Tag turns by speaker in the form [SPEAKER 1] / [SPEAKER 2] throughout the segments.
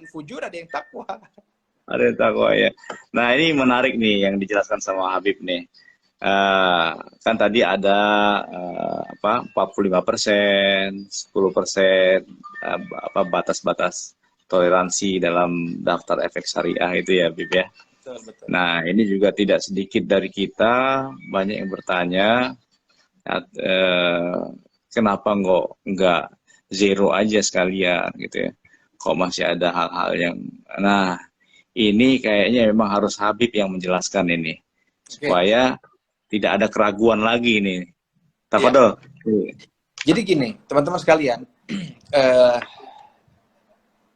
[SPEAKER 1] fujur, ada yang takwa.
[SPEAKER 2] Ada takwa ya. Nah, ini menarik nih yang dijelaskan sama Habib nih. Kan tadi ada apa 45%, 10%, apa batas-batas toleransi dalam daftar efek syariah itu ya, Habib ya.
[SPEAKER 1] Betul, betul.
[SPEAKER 2] Nah, ini juga tidak sedikit dari kita banyak yang bertanya, kenapa nggak zero aja sekalian gitu ya. Kok masih ada hal-hal yang, nah ini kayaknya memang harus Habib yang menjelaskan ini
[SPEAKER 1] Oke.
[SPEAKER 2] supaya tidak ada keraguan lagi nih.
[SPEAKER 1] Iya.
[SPEAKER 2] Tafadhol.
[SPEAKER 1] Jadi gini, teman-teman sekalian,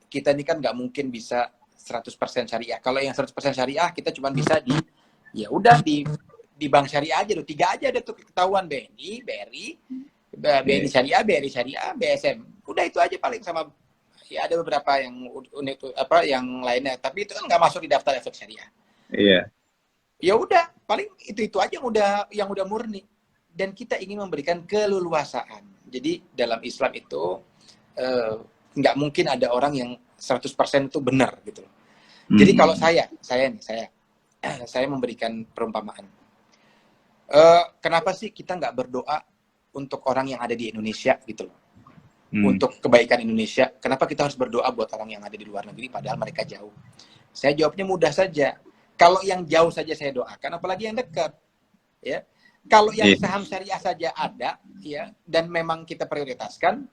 [SPEAKER 1] kita ini kan nggak mungkin bisa 100% syariah. Kalau yang 100% syariah, kita cuma bisa ya udah di bank syariah aja, 3 aja ada tuh ketahuan, BNI, BNI Syariah, BRI Syariah, BSM. Udah itu aja paling, sama ya ada beberapa yang unik apa yang lainnya, tapi itu kan nggak masuk di daftar efek syariah.
[SPEAKER 2] Iya.
[SPEAKER 1] Ya udah, paling itu aja yang udah murni. Dan kita ingin memberikan keleluasaan. Jadi dalam Islam itu nggak mungkin ada orang yang 100% itu benar gitu. Jadi kalau saya memberikan perumpamaan. Kenapa sih kita nggak berdoa untuk orang yang ada di Indonesia gitu loh? Untuk kebaikan Indonesia, kenapa kita harus berdoa buat orang yang ada di luar negeri padahal mereka jauh? Saya jawabnya mudah saja. Kalau yang jauh saja saya doakan, apalagi yang dekat, ya. Kalau yang saham syariah saja ada, ya, dan memang kita prioritaskan,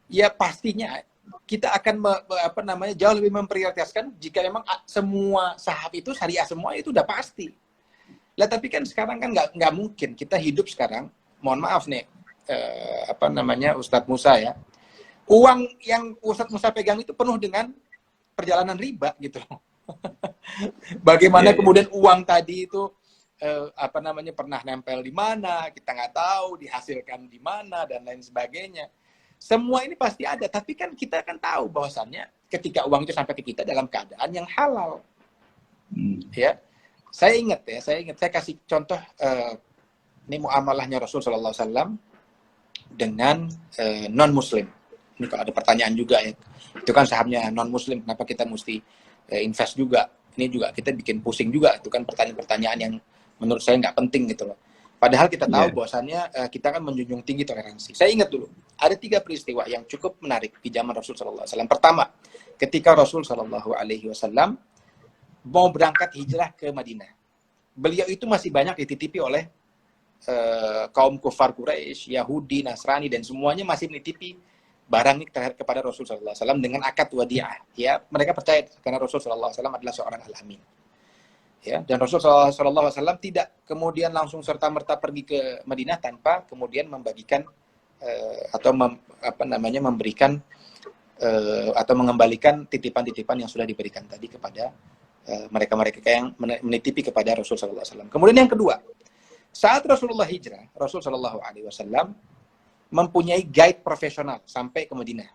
[SPEAKER 1] ya pastinya kita akan jauh lebih memprioritaskan jika memang semua saham itu syariah semua, itu udah pasti. Lah tapi kan sekarang kan nggak mungkin kita hidup sekarang. Mohon maaf nih, Ustadz Musa ya. Uang yang Ustadz Musa pegang itu penuh dengan perjalanan riba gitu. Bagaimana kemudian uang tadi itu pernah nempel di mana, kita nggak tahu, dihasilkan di mana dan lain sebagainya. Semua ini pasti ada, tapi kan kita kan tahu bahwasannya ketika uang itu sampai ke kita dalam keadaan yang halal. Ya. Saya ingat, saya kasih contoh ini muamalahnya Rasul sallallahu alaihi wasallam dengan non muslim. Ini kalau ada pertanyaan juga ya, itu kan sahamnya non muslim, kenapa kita mesti invest juga? Ini juga kita bikin pusing juga, itu kan pertanyaan-pertanyaan yang menurut saya nggak penting gitu loh. Padahal kita tahu bahwasannya kita kan menjunjung tinggi toleransi. Saya ingat dulu, ada 3 peristiwa yang cukup menarik di zaman Rasul sallallahu alaihi wasallam. Pertama, ketika Rasul sallallahu alaihi wasallam mau berangkat hijrah ke Madinah. Beliau itu masih banyak dititipi oleh kaum kufar Quraisy, Yahudi, Nasrani, dan semuanya masih menitipi barang ini kepada Rasul sallallahu alaihi wasallam dengan akad wadi'ah. Ya, mereka percaya karena Rasul sallallahu alaihi wasallam adalah seorang al-amin. Ya, dan Rasul sallallahu alaihi wasallam tidak kemudian langsung serta-merta pergi ke Madinah tanpa kemudian membagikan memberikan atau mengembalikan titipan-titipan yang sudah diberikan tadi kepada mereka-mereka yang menitipi kepada Rasul sallallahu alaihi wasallam. Kemudian yang kedua, saat Rasulullah hijrah, Rasul sallallahu alaihi wasallam mempunyai guide profesional sampai ke Madinah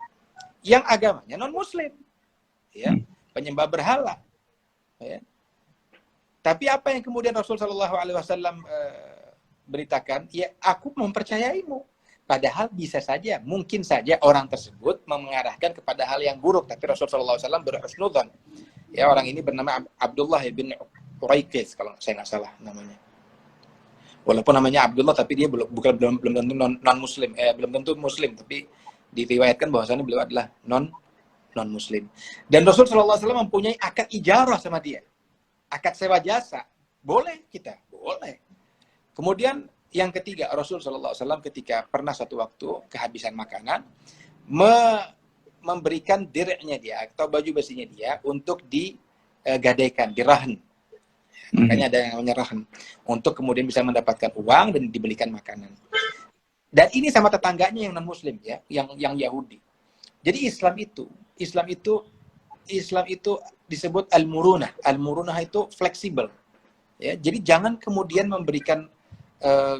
[SPEAKER 1] yang agamanya non muslim, ya, penyembah berhala, ya. Tapi apa yang kemudian Rasul sallallahu alaihi wasallam beritakan, ya aku mempercayaimu, padahal bisa saja, mungkin saja orang tersebut mengarahkan kepada hal yang buruk, tapi Rasul sallallahu alaihi wasallam berhusnudzon. Ya, orang ini bernama Abdullah bin Uraikis kalau saya nggak salah namanya. Walaupun namanya Abdullah, tapi dia belum tentu non muslim, belum tentu muslim, tapi diriwayatkan bahwasannya beliau adalah non muslim. Dan Rasul sallallahu alaihi wasallam mempunyai akad ijarah sama dia, akad sewa jasa. Boleh kita, boleh. Kemudian yang ketiga, Rasul sallallahu alaihi wasallam ketika pernah satu waktu kehabisan makanan, memberikan dir'nya dia atau baju besinya dia untuk digadaikan, dirahan. Makanya ada yang namanya rahan, untuk kemudian bisa mendapatkan uang dan dibelikan makanan. Dan ini sama tetangganya yang non muslim ya, yang Yahudi. Jadi Islam itu disebut al-murunah. Al-murunah itu fleksibel. Ya, jadi jangan kemudian memberikan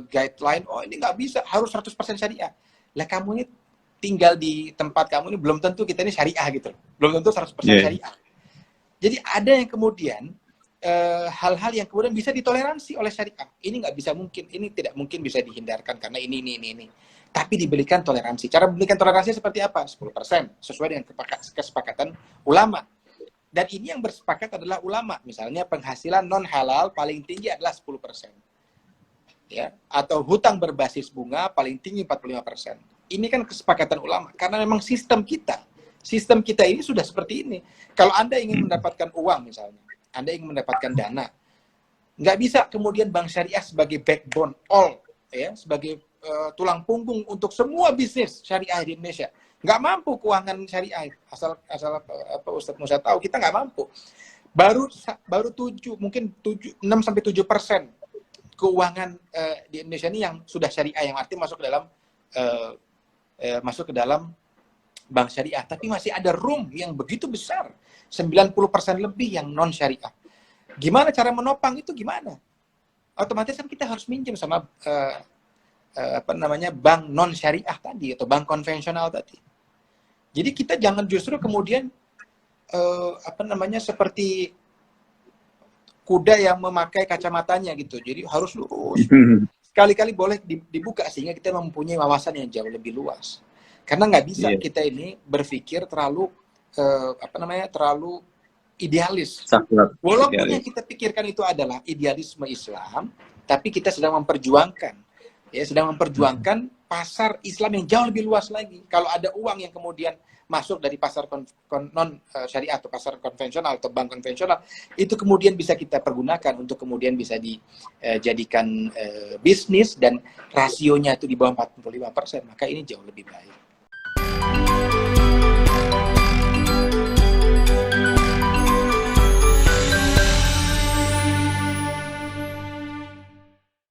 [SPEAKER 1] guideline, oh ini nggak bisa, harus 100% syariah. Lah kamu ini tinggal di tempat kamu ini belum tentu kita ini syariah gitu. Belum tentu 100% syariah. Jadi ada yang kemudian hal-hal yang kemudian bisa ditoleransi oleh syariah. Ini nggak bisa mungkin, ini tidak mungkin bisa dihindarkan karena ini. Tapi diberikan toleransi. Cara memberikan toleransi seperti apa? 10%, sesuai dengan kesepakatan ulama. Dan ini yang bersepakat adalah ulama. Misalnya penghasilan non halal paling tinggi adalah 10%. Ya, atau hutang berbasis bunga paling tinggi 45%. Ini kan kesepakatan ulama karena memang sistem kita ini sudah seperti ini. Kalau Anda ingin mendapatkan uang misalnya, Anda ingin mendapatkan dana, nggak bisa kemudian bank syariah sebagai backbone all, ya, sebagai tulang punggung untuk semua bisnis syariah di Indonesia. Nggak mampu keuangan syariah, asal apa Ustadz Musa tahu, kita nggak mampu. Baru 6-7% keuangan di Indonesia ini yang sudah syariah, yang artinya masuk ke dalam bank syariah, tapi masih ada room yang begitu besar, 90% lebih yang non syariah. Gimana cara menopang itu gimana? Otomatis kan kita harus minjem sama bank non syariah tadi atau bank konvensional tadi. Jadi kita jangan justru kemudian seperti kuda yang memakai kacamatanya gitu. Jadi harus lurus. Sekali-kali boleh dibuka sehingga kita mempunyai wawasan yang jauh lebih luas. Karena nggak bisa kita ini berpikir terlalu terlalu idealis. Walaupun yang kita pikirkan itu adalah idealisme Islam, tapi kita sedang memperjuangkan pasar Islam yang jauh lebih luas lagi. Kalau ada uang yang kemudian masuk dari pasar non syariah atau pasar konvensional atau bank konvensional, itu kemudian bisa kita pergunakan untuk kemudian bisa dijadikan bisnis dan rasionya itu di bawah 45%, maka ini jauh lebih baik.